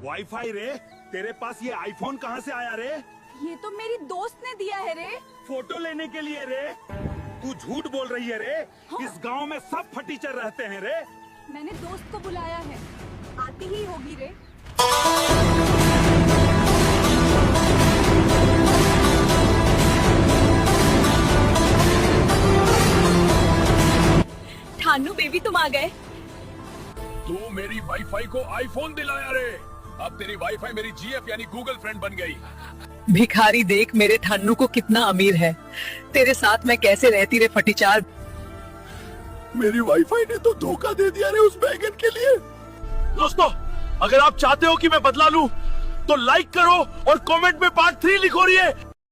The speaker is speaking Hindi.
वाईफाई रे, तेरे पास ये आईफोन कहाँ से आया रे? ये तो मेरी दोस्त ने दिया है रे। फोटो लेने के लिए रे? तू झूठ बोल रही है रे। हाँ। इस गांव में सब फटीचर रहते हैं रे। मैंने दोस्त को बुलाया है, आती ही होगी रे। ठानू बेबी तुम आ गए। तू मेरी वाईफाई को आईफोन दिलाया रे। अब तेरी वाईफाई मेरी जीएफ यानी गूगल फ्रेंड बन गई। भिखारी देख मेरे ठन्नू को कितना अमीर है। तेरे साथ मैं कैसे रहती रे फटीचार। मेरी वाईफाई ने तो धोखा दे दिया रे उस बैगन के लिए। दोस्तों, अगर आप चाहते हो कि मैं बदला लूं, तो लाइक करो और कमेंट में पार्ट 3 लिखो। रही है